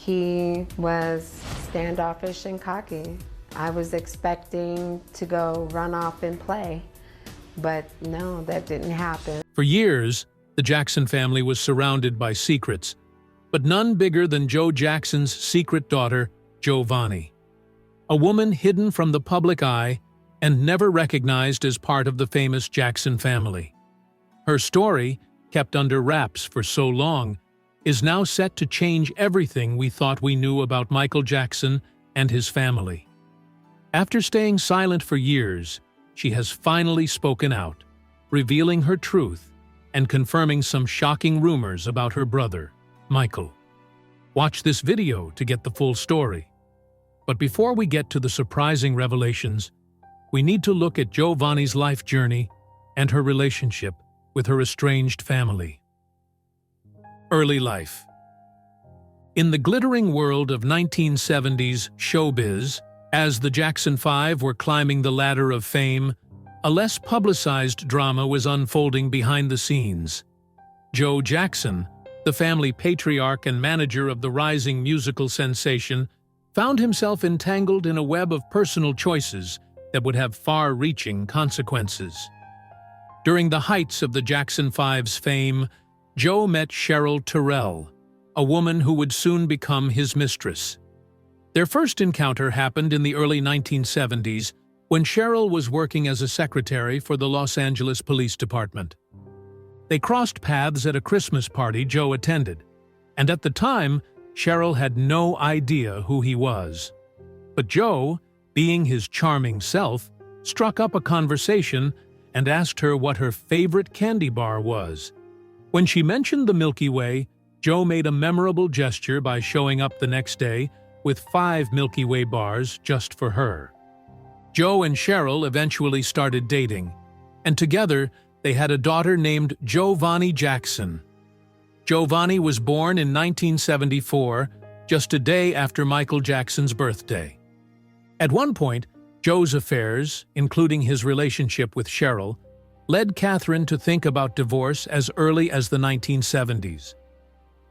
He was standoffish and cocky. I was expecting to go run off and play, but no, that didn't happen. For years, the Jackson family was surrounded by secrets, but none bigger than Joe Jackson's secret daughter, Giovanni. A woman hidden from the public eye and never recognized as part of the famous Jackson family. Her story, kept under wraps for so long, is now set to change everything we thought we knew about Michael Jackson and his family. After staying silent for years, she has finally spoken out, revealing her truth and confirming some shocking rumors about her brother, Michael. Watch this video to get the full story. But before we get to the surprising revelations, we need to look at Giovanni's life journey and her relationship with her estranged family. Early life. In the glittering world of 1970s showbiz, as the Jackson Five were climbing the ladder of fame, a less publicized drama was unfolding behind the scenes. Joe Jackson, the family patriarch and manager of the rising musical sensation, found himself entangled in a web of personal choices that would have far-reaching consequences. During the heights of the Jackson Five's fame, Joe met Cheryl Terrell, a woman who would soon become his mistress. Their first encounter happened in the early 1970s when Cheryl was working as a secretary for the Los Angeles Police Department. They crossed paths at a Christmas party Joe attended, and at the time, Cheryl had no idea who he was. But Joe, being his charming self, struck up a conversation and asked her what her favorite candy bar was. When she mentioned the Milky Way, Joe made a memorable gesture by showing up the next day with 5 Milky Way bars just for her. Joe and Cheryl eventually started dating, and together they had a daughter named Giovanni Jackson. Giovanni was born in 1974, just a day after Michael Jackson's birthday. At one point, Joe's affairs, including his relationship with Cheryl, led Catherine to think about divorce as early as the 1970s.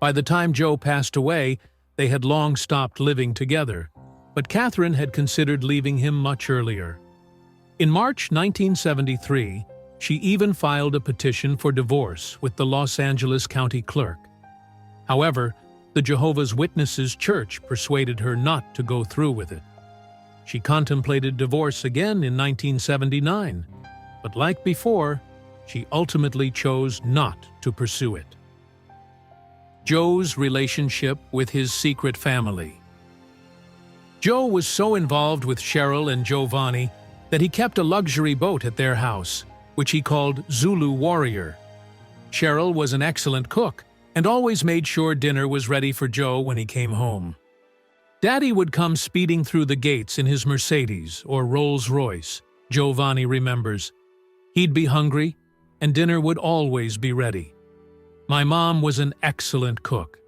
By the time Joe passed away, they had long stopped living together, but Catherine had considered leaving him much earlier. In March 1973, she even filed a petition for divorce with the Los Angeles County Clerk. However, the Jehovah's Witnesses Church persuaded her not to go through with it. She contemplated divorce again in 1979, but like before, she ultimately chose not to pursue it. Joe's relationship with his secret family. Joe was so involved with Cheryl and Giovanni that he kept a luxury boat at their house, which he called Zulu Warrior. Cheryl was an excellent cook and always made sure dinner was ready for Joe when he came home. Daddy would come speeding through the gates in his Mercedes or Rolls-Royce, Giovanni remembers. He'd be hungry, and dinner would always be ready. My mom was an excellent cook.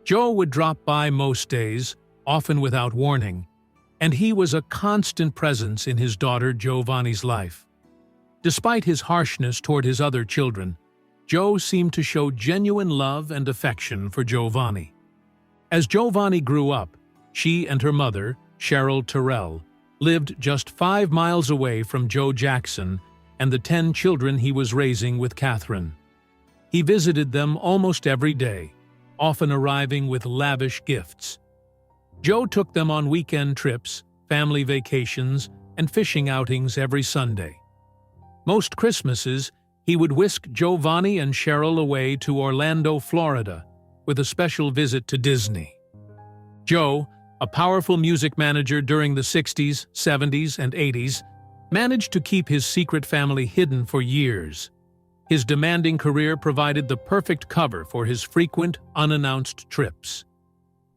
Joe would drop by most days, often without warning, and he was a constant presence in his daughter Giovanni's life. Despite his harshness toward his other children, Joe seemed to show genuine love and affection for Giovanni. As Giovanni grew up, she and her mother, Cheryl Terrell, lived just 5 miles away from Joe Jackson and the 10 children he was raising with Catherine. He visited them almost every day, often arriving with lavish gifts. Joe took them on weekend trips, family vacations, and fishing outings every Sunday. Most Christmases, he would whisk Giovanni and Cheryl away to Orlando, Florida, with a special visit to Disney. Joe, a powerful music manager during the 60s, 70s, and 80s, managed to keep his secret family hidden for years. His demanding career provided the perfect cover for his frequent, unannounced trips.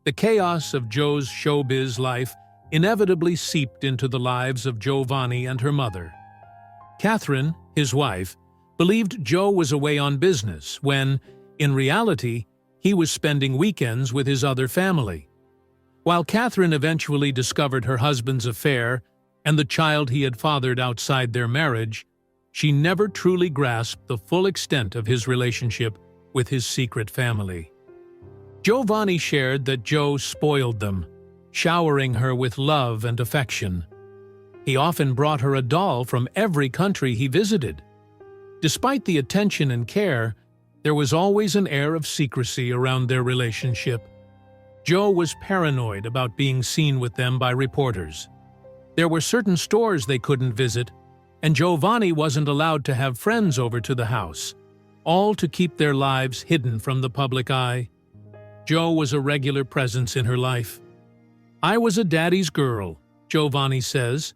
The chaos of Joe's showbiz life inevitably seeped into the lives of Giovanni and her mother. Catherine, his wife, believed Joe was away on business when, in reality, he was spending weekends with his other family. While Catherine eventually discovered her husband's affair and the child he had fathered outside their marriage, she never truly grasped the full extent of his relationship with his secret family. Giovanni shared that Joe spoiled them, showering her with love and affection. He often brought her a doll from every country he visited. Despite the attention and care, there was always an air of secrecy around their relationship. Joe was paranoid about being seen with them by reporters. There were certain stores they couldn't visit, and Giovanni wasn't allowed to have friends over to the house, all to keep their lives hidden from the public eye. Joe was a regular presence in her life. "I was a daddy's girl," Giovanni says.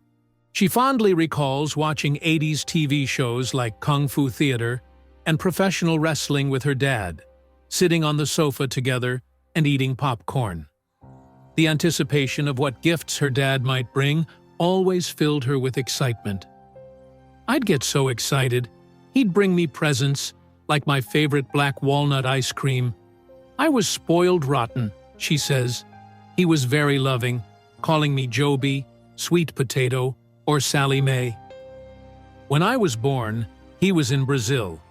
She fondly recalls watching 80s TV shows like Kung Fu Theater and professional wrestling with her dad, sitting on the sofa together and eating popcorn. The anticipation of what gifts her dad might bring always filled her with excitement. "I'd get so excited. He'd bring me presents, like my favorite black walnut ice cream. I was spoiled rotten," she says. "He was very loving, calling me Joby, Sweet Potato, or Sally Mae. When I was born, he was in Brazil,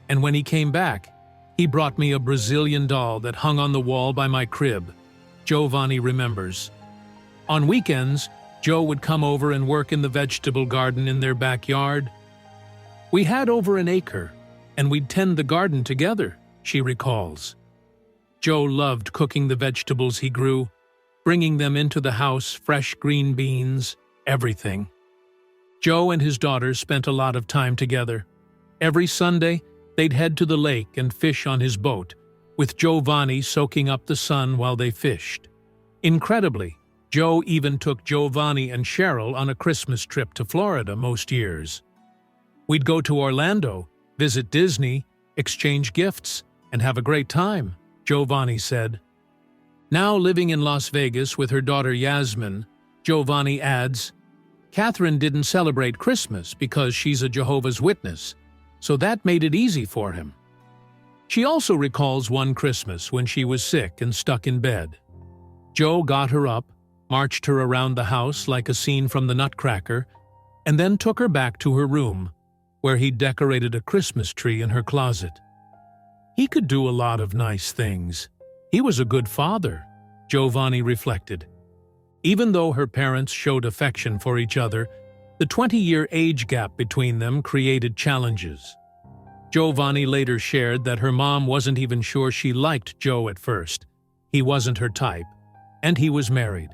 and when he came back, he brought me a Brazilian doll that hung on the wall by my crib," Giovanni remembers. On weekends, Joe would come over and work in the vegetable garden in their backyard. "We had over an acre, and we'd tend the garden together," she recalls. Joe loved cooking the vegetables he grew, bringing them into the house, fresh green beans, everything. Joe and his daughter spent a lot of time together. Every Sunday, they'd head to the lake and fish on his boat, with Giovanni soaking up the sun while they fished. Incredibly, Joe even took Giovanni and Cheryl on a Christmas trip to Florida most years. "We'd go to Orlando, visit Disney, exchange gifts, and have a great time," Giovanni said. Now living in Las Vegas with her daughter Yasmin, Giovanni adds, "Catherine didn't celebrate Christmas because she's a Jehovah's Witness, so that made it easy for him." She also recalls one Christmas when she was sick and stuck in bed. Joe got her up, marched her around the house like a scene from the Nutcracker, and then took her back to her room, where he decorated a Christmas tree in her closet. "He could do a lot of nice things. He was a good father," Giovanni reflected. Even though her parents showed affection for each other, the 20-year age gap between them created challenges. Giovanni later shared that her mom wasn't even sure she liked Joe at first. He wasn't her type, and he was married.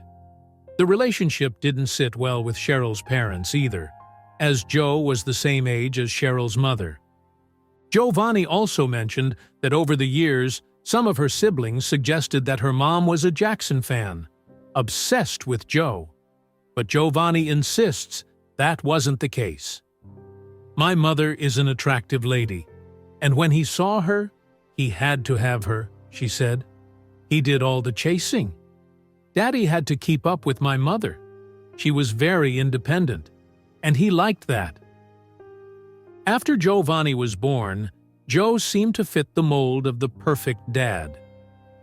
The relationship didn't sit well with Cheryl's parents either, as Joe was the same age as Cheryl's mother. Giovanni also mentioned that over the years, some of her siblings suggested that her mom was a Jackson fan, obsessed with Joe. But Giovanni insists that wasn't the case. "My mother is an attractive lady, and when he saw her, he had to have her," she said. "He did all the chasing. Daddy had to keep up with my mother. She was very independent, and he liked that." After Giovanni was born, Joe seemed to fit the mold of the perfect dad.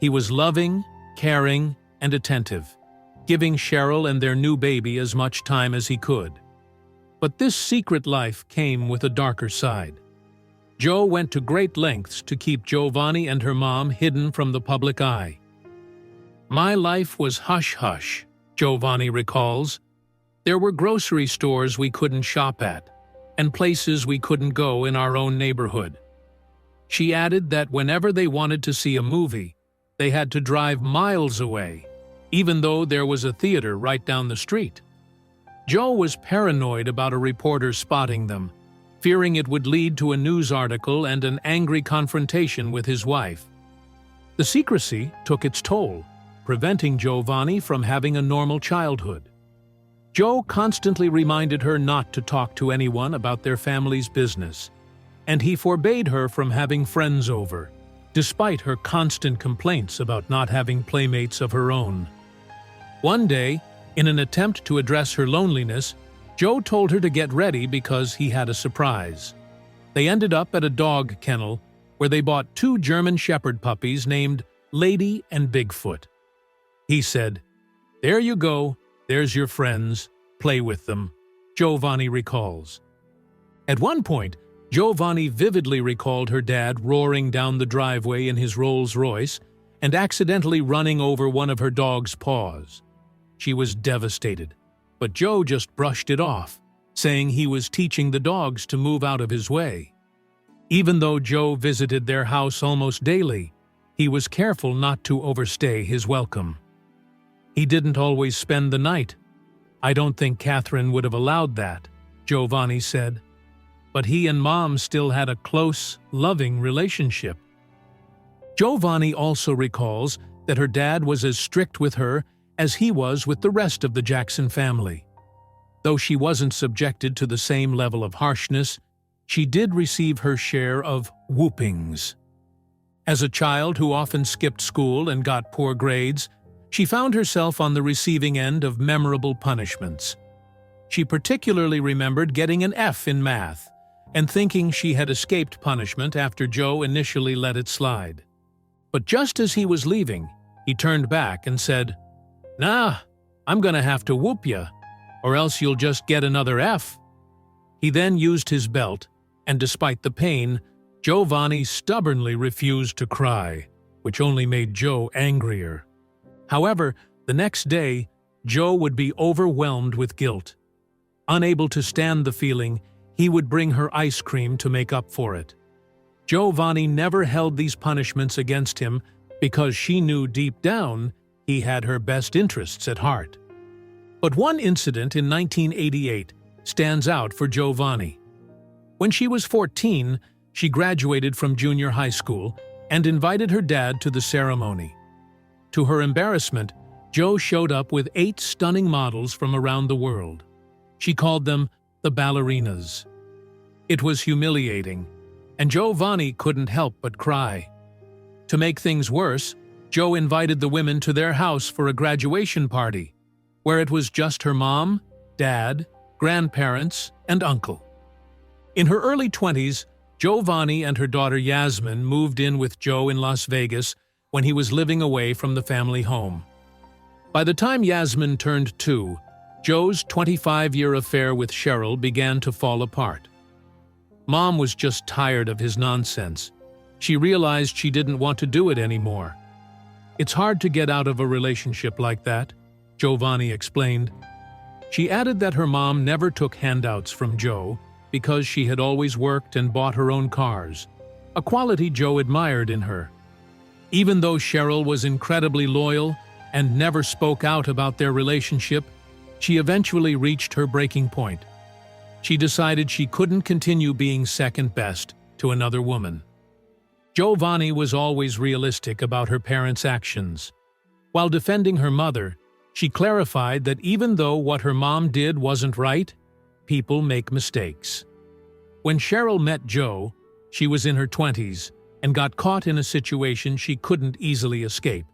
He was loving, caring, and attentive, giving Cheryl and their new baby as much time as he could. But this secret life came with a darker side. Joe went to great lengths to keep Giovanni and her mom hidden from the public eye. "My life was hush-hush," Giovanni recalls. "There were grocery stores we couldn't shop at, and places we couldn't go in our own neighborhood." She added that whenever they wanted to see a movie, they had to drive miles away, even though there was a theater right down the street. Joe was paranoid about a reporter spotting them, fearing it would lead to a news article and an angry confrontation with his wife. The secrecy took its toll, preventing Giovanni from having a normal childhood. Joe constantly reminded her not to talk to anyone about their family's business, and he forbade her from having friends over, despite her constant complaints about not having playmates of her own. One day, in an attempt to address her loneliness, Joe told her to get ready because he had a surprise. They ended up at a dog kennel where they bought 2 German Shepherd puppies named Lady and Bigfoot. He said, "There you go, there's your friends, play with them," Giovanni recalls. At one point, Giovanni vividly recalled her dad roaring down the driveway in his Rolls-Royce and accidentally running over one of her dog's paws. She was devastated, but Joe just brushed it off, saying he was teaching the dogs to move out of his way. Even though Joe visited their house almost daily, he was careful not to overstay his welcome. He didn't always spend the night. I don't think Catherine would have allowed that, Giovanni said. But he and Mom still had a close, loving relationship. Giovanni also recalls that her dad was as strict with her as he was with the rest of the Jackson family. Though she wasn't subjected to the same level of harshness, she did receive her share of whoopings. As a child who often skipped school and got poor grades, she found herself on the receiving end of memorable punishments. She particularly remembered getting an F in math and thinking she had escaped punishment after Joe initially let it slide. But just as he was leaving, he turned back and said, "Nah, I'm gonna have to whoop ya, or else you'll just get another F." He then used his belt, and despite the pain, Giovanni stubbornly refused to cry, which only made Joe angrier. However, the next day, Joe would be overwhelmed with guilt. Unable to stand the feeling, he would bring her ice cream to make up for it. Giovanni never held these punishments against him because she knew deep down he had her best interests at heart. But one incident in 1988 stands out for Giovanni. When she was 14, she graduated from junior high school and invited her dad to the ceremony. To her embarrassment, Joe showed up with 8 stunning models from around the world. She called them the ballerinas. It was humiliating, and Giovanni couldn't help but cry. To make things worse, Joe invited the women to their house for a graduation party, where it was just her mom, dad, grandparents, and uncle. In her early 20s, Giovanni and her daughter Yasmin moved in with Joe in Las Vegas when he was living away from the family home. By the time Yasmin turned 2, Joe's 25-year affair with Cheryl began to fall apart. Mom was just tired of his nonsense. She realized she didn't want to do it anymore. "It's hard to get out of a relationship like that," Giovanni explained. She added that her mom never took handouts from Joe because she had always worked and bought her own cars, a quality Joe admired in her. Even though Cheryl was incredibly loyal and never spoke out about their relationship, she eventually reached her breaking point. She decided she couldn't continue being second best to another woman. Giovanni was always realistic about her parents' actions. While defending her mother, she clarified that even though what her mom did wasn't right, people make mistakes. When Cheryl met Joe, she was in her 20s and got caught in a situation she couldn't easily escape.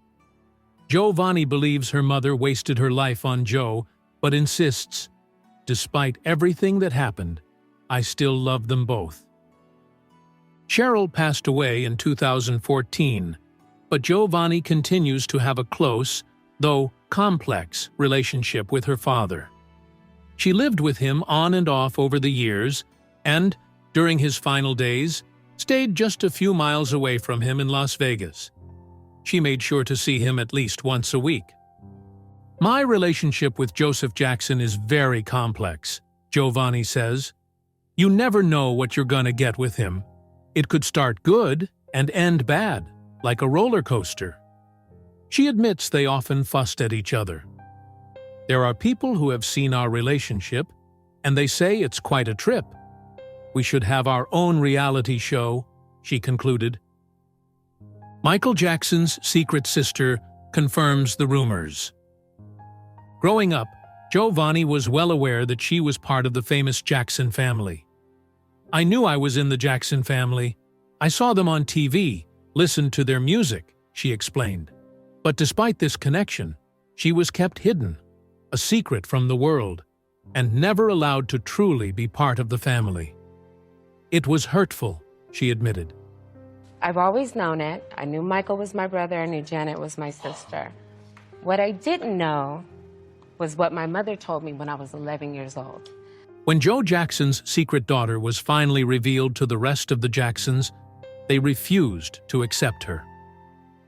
Giovanni believes her mother wasted her life on Joe, but insists, "Despite everything that happened, I still love them both." Cheryl passed away in 2014, but Giovanni continues to have a close, though complex, relationship with her father. She lived with him on and off over the years, and, during his final days, stayed just a few miles away from him in Las Vegas. She made sure to see him at least once a week. "My relationship with Joseph Jackson is very complex," Giovanni says. "You never know what you're gonna get with him. It could start good and end bad, like a roller coaster." She admits they often fussed at each other. "There are people who have seen our relationship, and they say it's quite a trip. We should have our own reality show," she concluded. Michael Jackson's secret sister confirms the rumors. Growing up, Giovanni was well aware that she was part of the famous Jackson family. "I knew I was in the Jackson family. I saw them on TV, listened to their music," she explained. But despite this connection, she was kept hidden, a secret from the world, and never allowed to truly be part of the family. "It was hurtful," she admitted. I've always known it. I knew Michael was my brother. I knew Janet was my sister. What I didn't know was what my mother told me when I was 11 years old. When Joe Jackson's secret daughter was finally revealed to the rest of the Jacksons, they refused to accept her.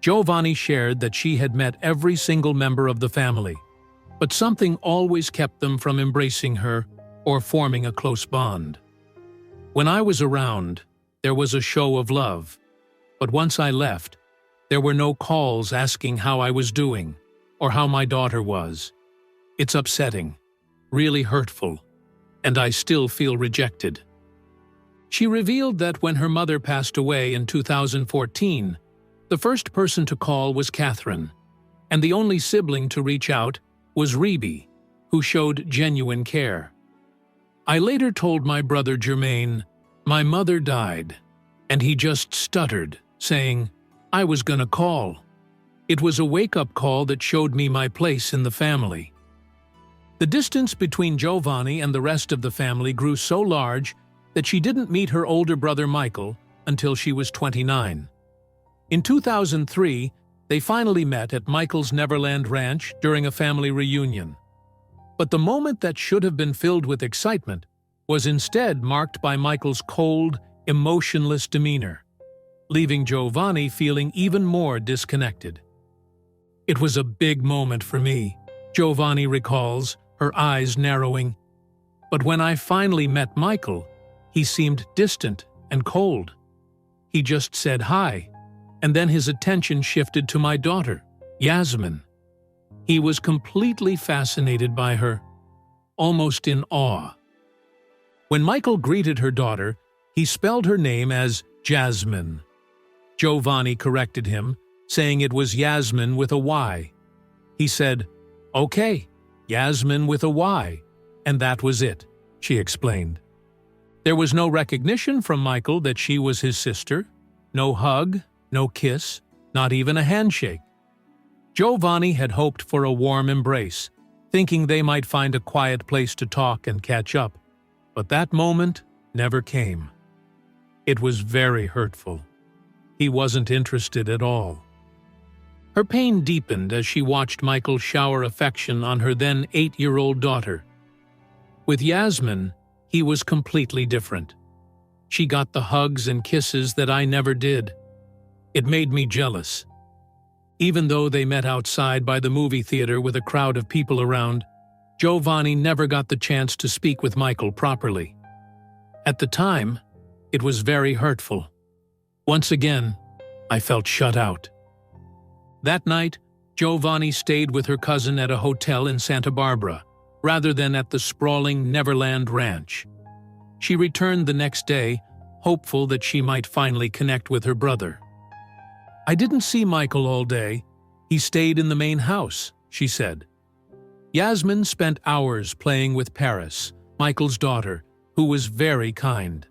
Giovanni shared that she had met every single member of the family, but something always kept them from embracing her or forming a close bond. When I was around, there was a show of love, but once I left, there were no calls asking how I was doing or how my daughter was. It's upsetting, really hurtful, and I still feel rejected. She revealed that when her mother passed away in 2014, the first person to call was Catherine, and the only sibling to reach out was Rebe, who showed genuine care. I later told my brother Jermaine, "My mother died," and he just stuttered, saying, "I was gonna call." It was a wake-up call that showed me my place in the family. The distance between Giovanni and the rest of the family grew so large that she didn't meet her older brother Michael until she was 29. In 2003, they finally met at Michael's Neverland Ranch during a family reunion. But the moment that should have been filled with excitement was instead marked by Michael's cold, emotionless demeanor, leaving Giovanni feeling even more disconnected. "It was a big moment for me," Giovanni recalls, her eyes narrowing. "But when I finally met Michael, he seemed distant and cold. He just said hi, and then his attention shifted to my daughter, Yasmin. He was completely fascinated by her, almost in awe. When Michael greeted her daughter, he spelled her name as Jasmine. Giovanni corrected him, saying it was Yasmin with a Y. He said, "Okay, Yasmin with a Y," and that was it, she explained. There was no recognition from Michael that she was his sister, no hug, no kiss, not even a handshake. Giovanni had hoped for a warm embrace, thinking they might find a quiet place to talk and catch up, but that moment never came. It was very hurtful. He wasn't interested at all. Her pain deepened as she watched Michael shower affection on her then 8-year-old daughter. With Yasmin, he was completely different. She got the hugs and kisses that I never did. It made me jealous. Even though they met outside by the movie theater with a crowd of people around, Giovanni never got the chance to speak with Michael properly. At the time, it was very hurtful. Once again, I felt shut out. That night, Giovanni stayed with her cousin at a hotel in Santa Barbara, rather than at the sprawling Neverland Ranch. She returned the next day, hopeful that she might finally connect with her brother. "I didn't see Michael all day. He stayed in the main house," she said. Yasmin spent hours playing with Paris, Michael's daughter, who was very kind.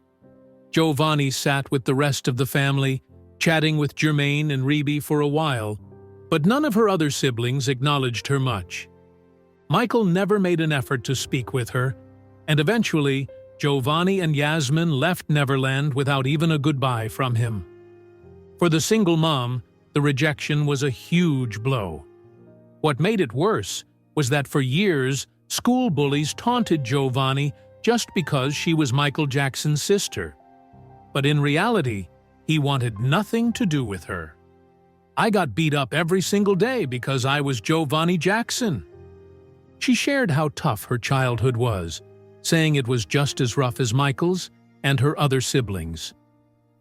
Giovanni sat with the rest of the family, chatting with Jermaine and Rebe for a while, but none of her other siblings acknowledged her much. Michael never made an effort to speak with her, and eventually, Giovanni and Yasmin left Neverland without even a goodbye from him. For the single mom, the rejection was a huge blow. What made it worse was that for years, school bullies taunted Giovanni just because she was Michael Jackson's sister. But in reality, he wanted nothing to do with her. "I got beat up every single day because I was Giovanni Jackson." She shared how tough her childhood was, saying it was just as rough as Michael's and her other siblings.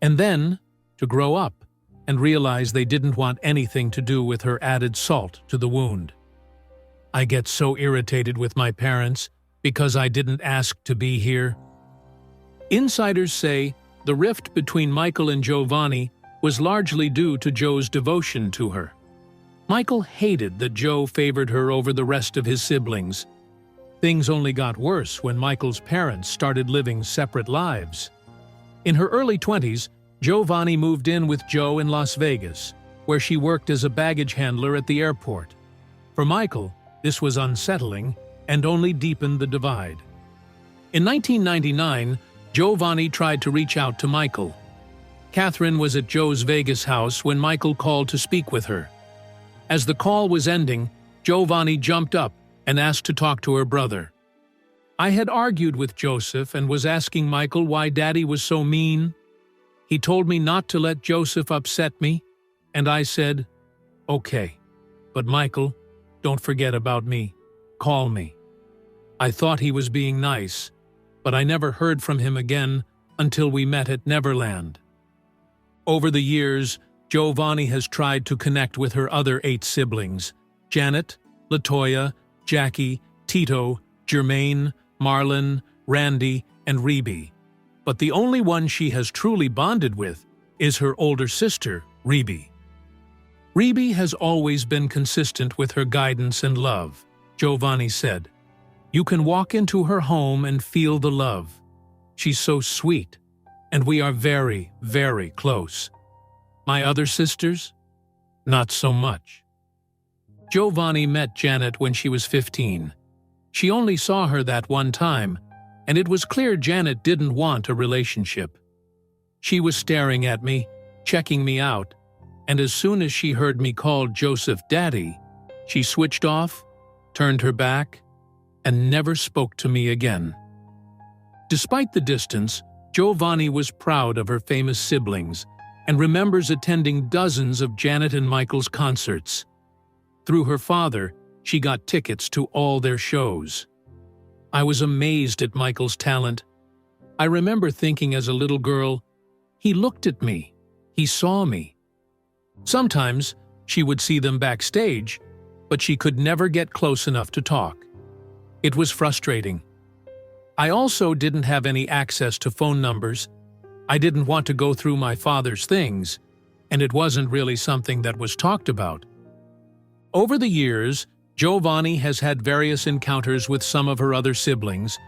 And then, to grow up and realize they didn't want anything to do with her added salt to the wound. "I get so irritated with my parents because I didn't ask to be here." Insiders say the rift between Michael and Giovanni was largely due to Joe's devotion to her. Michael hated that Joe favored her over the rest of his siblings. Things only got worse when Michael's parents started living separate lives. In her early 20s, Giovanni moved in with Joe in Las Vegas, where she worked as a baggage handler at the airport. For Michael, this was unsettling and only deepened the divide. In 1999, Giovanni tried to reach out to Michael. Catherine was at Joe's Vegas house when Michael called to speak with her. As the call was ending, Giovanni jumped up and asked to talk to her brother. "I had argued with Joseph and was asking Michael why Daddy was so mean. He told me not to let Joseph upset me, and I said, Okay, but Michael, don't forget about me. Call me. I thought he was being nice, but I never heard from him again until we met at Neverland. Over the years, Giovanni has tried to connect with her other 8 siblings: Janet, Latoya, Jackie, Tito, Jermaine, Marlon, Randy, and Rebe. But the only one she has truly bonded with is her older sister, Rebe. Rebe has always been consistent with her guidance and love, Giovanni said. You can walk into her home and feel the love. She's so sweet, and we are very, very close. My other sisters? Not so much. Giovanni met Janet when she was 15. She only saw her that one time, and it was clear Janet didn't want a relationship. She was staring at me, checking me out, and as soon as she heard me call Joseph Daddy, she switched off, turned her back, and never spoke to me again. Despite the distance, Giovanni was proud of her famous siblings and remembers attending dozens of Janet and Michael's concerts. Through her father, she got tickets to all their shows. I was amazed at Michael's talent. I remember thinking as a little girl, he looked at me, he saw me. Sometimes she would see them backstage, but she could never get close enough to talk. It was frustrating. I also didn't have any access to phone numbers. I didn't want to go through my father's things, and it wasn't really something that was talked about. Over the years, Giovanni has had various encounters with some of her other siblings,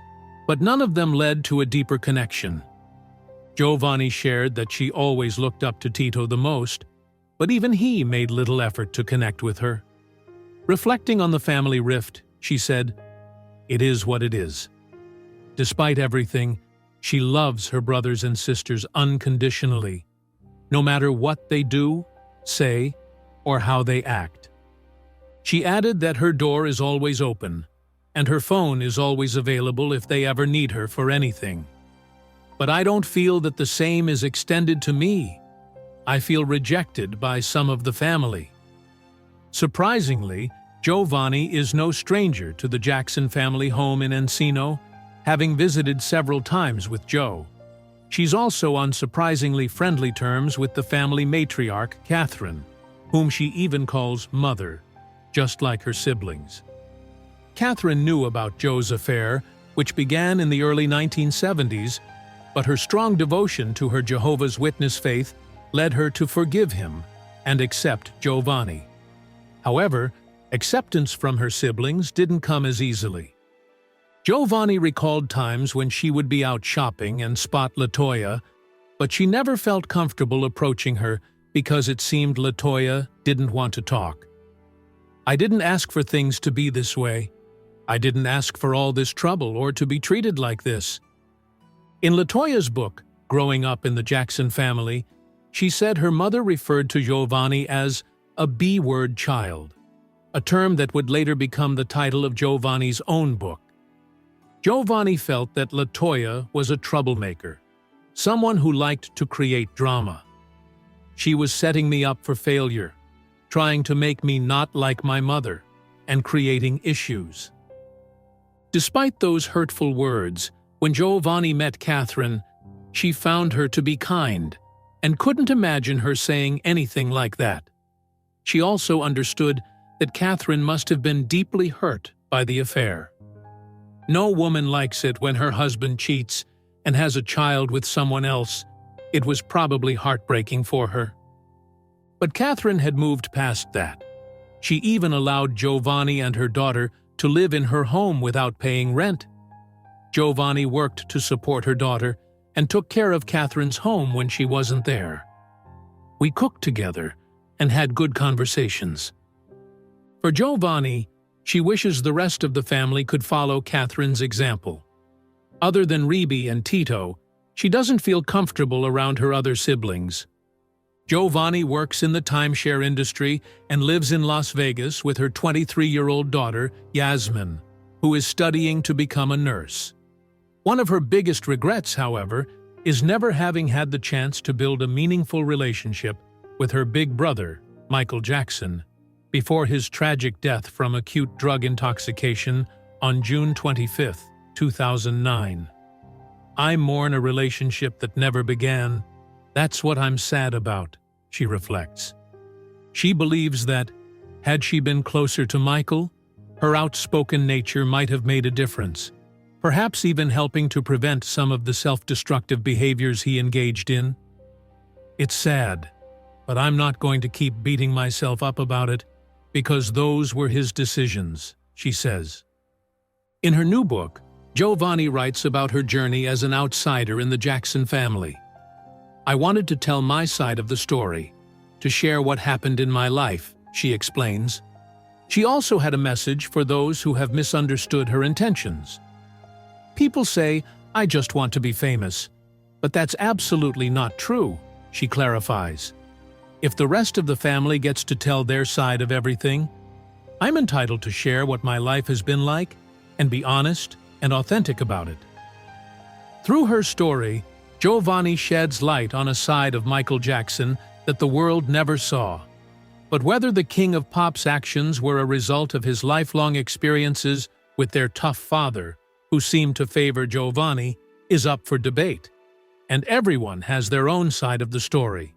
but none of them led to a deeper connection. Giovanni shared that she always looked up to Tito the most, but even he made little effort to connect with her. Reflecting on the family rift, she said, "It is what it is." Despite everything, she loves her brothers and sisters unconditionally, no matter what they do, say, or how they act. She added that her door is always open, and her phone is always available if they ever need her for anything. But I don't feel that the same is extended to me. I feel rejected by some of the family. Surprisingly, Giovanni is no stranger to the Jackson family home in Encino, having visited several times with Joe. She's also on surprisingly friendly terms with the family matriarch, Catherine, whom she even calls Mother, just like her siblings. Catherine knew about Joe's affair, which began in the early 1970s, but her strong devotion to her Jehovah's Witness faith led her to forgive him and accept Giovanni. However, acceptance from her siblings didn't come as easily. Giovanni recalled times when she would be out shopping and spot Latoya, but she never felt comfortable approaching her because it seemed Latoya didn't want to talk. I didn't ask for things to be this way. I didn't ask for all this trouble or to be treated like this. In Latoya's book, Growing Up in the Jackson Family, she said her mother referred to Giovanni as a B-word child, a term that would later become the title of Giovanni's own book. Giovanni felt that Latoya was a troublemaker, someone who liked to create drama. She was setting me up for failure, trying to make me not like my mother, and creating issues. Despite those hurtful words, when Giovanni met Catherine, she found her to be kind and couldn't imagine her saying anything like that. She also understood that Catherine must have been deeply hurt by the affair. No woman likes it when her husband cheats and has a child with someone else. It was probably heartbreaking for her. But Catherine had moved past that. She even allowed Giovanni and her daughter to live in her home without paying rent. Giovanni worked to support her daughter and took care of Catherine's home when she wasn't there. We cooked together and had good conversations. For Giovanni, she wishes the rest of the family could follow Catherine's example. Other than Rebe and Tito, she doesn't feel comfortable around her other siblings. Giovanni works in the timeshare industry and lives in Las Vegas with her 23-year-old daughter, Yasmin, who is studying to become a nurse. One of her biggest regrets, however, is never having had the chance to build a meaningful relationship with her big brother, Michael Jackson, before his tragic death from acute drug intoxication on June 25, 2009. "I mourn a relationship that never began. That's what I'm sad about," she reflects. She believes that, had she been closer to Michael, her outspoken nature might have made a difference, perhaps even helping to prevent some of the self-destructive behaviors he engaged in. "It's sad, but I'm not going to keep beating myself up about it because those were his decisions," she says. In her new book, Giovanni writes about her journey as an outsider in the Jackson family. "I wanted to tell my side of the story, to share what happened in my life," she explains. She also had a message for those who have misunderstood her intentions. "People say, I just want to be famous, but that's absolutely not true," she clarifies. "If the rest of the family gets to tell their side of everything, I'm entitled to share what my life has been like and be honest and authentic about it." Through her story, Giovanni sheds light on a side of Michael Jackson that the world never saw. But whether the King of Pop's actions were a result of his lifelong experiences with their tough father, who seemed to favor Giovanni, is up for debate. And everyone has their own side of the story.